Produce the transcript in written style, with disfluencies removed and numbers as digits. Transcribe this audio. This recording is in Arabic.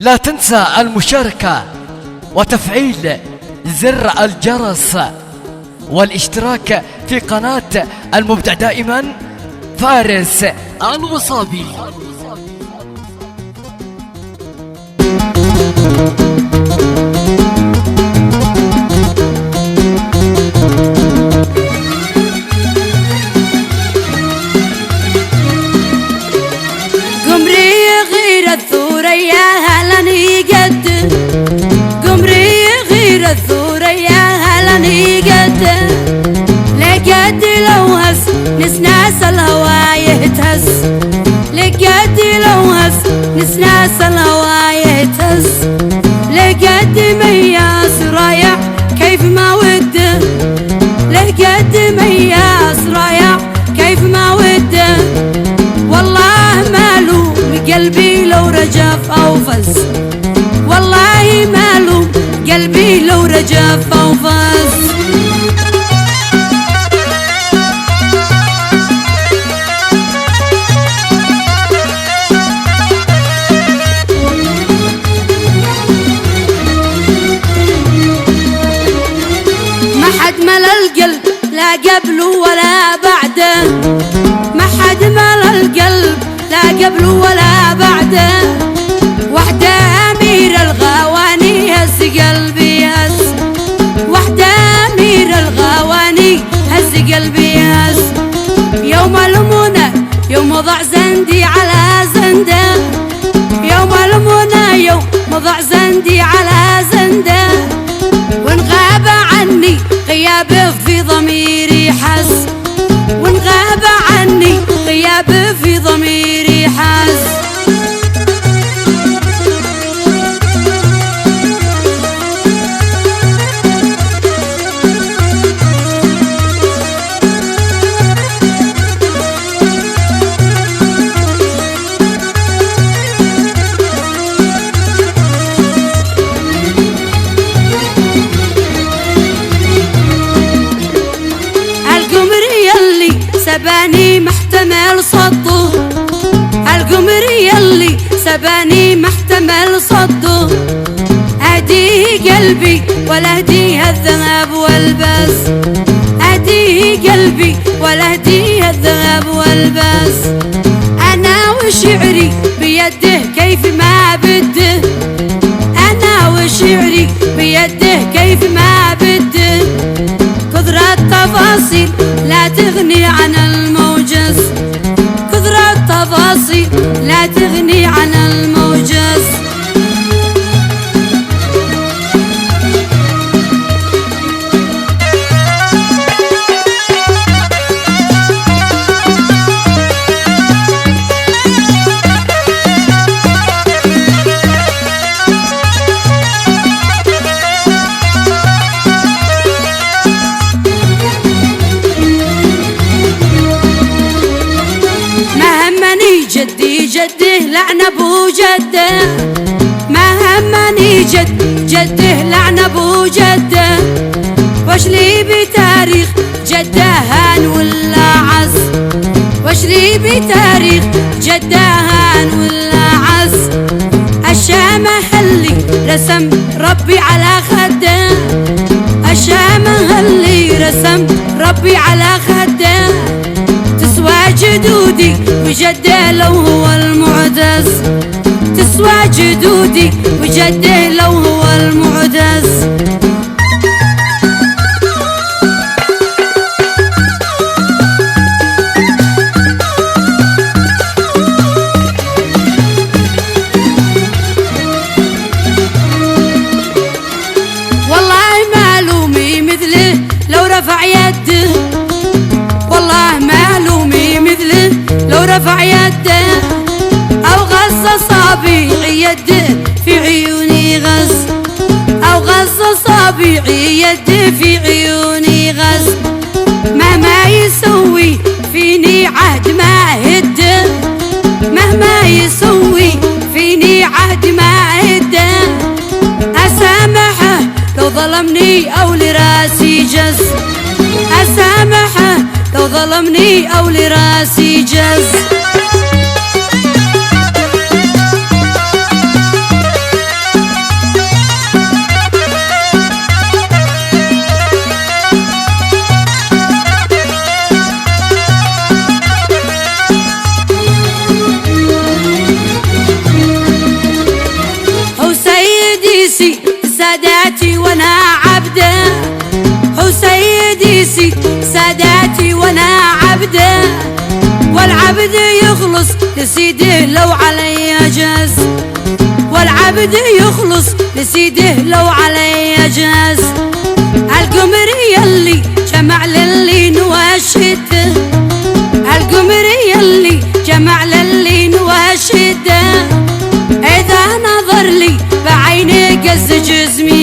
لا تنسى المشاركة وتفعيل زر الجرس والاشتراك في قناة المبدع دائما فارس الوصابي. قمري غير الثوريا هلني قد قمري غير الثوريا هلني قد لقد لو هز نسناس الهوا يهتز لقد لو هز نسناس الهوا يهتز لقد مياس رايح كيف ما وده لقد مياس رايح كيف ما وده والله مالو قلبي لو رجف أو فز والله مالو قلبي لو رجف أو فز ما حد مل القلب لا قبله ولا بعده ما حد مل القلب لا قبله ولا بعده وحده أمير الغواني هز قلبي هز وحده أمير الغواني هز قلبي هز يوم المنى يوم ضع زندي على زنده يوم المنى يوم ضع زندي على زنده وان غاب عني غيابه في ضميري حس وان غاب عني غيابه في ضميري حس سباني محتمل صده القمر يلي سباني محتمل صده أهديه قلبي ولا أهديه الذهب والبس أهديه قلبي ولا أهديه الذهب والبس أنا وشعري بيده كيف ما بده أنا وشعري بيده كيف ما بده كثرة تفاصيل لا تغني عن الموجز كثرة تفاصيل لا تغني عن الموجز جدي جده لعن ابو جده ما همني جده لعن ابو جده وش لي بتاريخ جده هان ولا عز وش لي بتاريخ جده هان ولا عز الشام اللي رسم ربي على خده الشام اللي رسم ربي على خده تسوى جدودي وجده لو هو المعتز تسوى جدودي وجده لو هو المعتز والله معلومي مثله لو رفع يده والله معلومي مثله لو رفع يده أو غص أصابعي يده في عيوني غص أو غص أصابعي يده في عيوني غص مهما يسوي فيني عهد ما هده مهما يسوي فيني عهد ما هده أسامحه لو ظلمني أو لراسي جز أسامحه لو ظلمني أو لراسي جز يسيد ساداتي وانا عبده، والعبد يخلص لسيده لو علي جاز، والعبد يخلص لسيده لو علي جاز. القمر يلي جمع للي نواشده، القمر يلي جمع للي نواشده، إذا نظر لي بعيني قز جسمي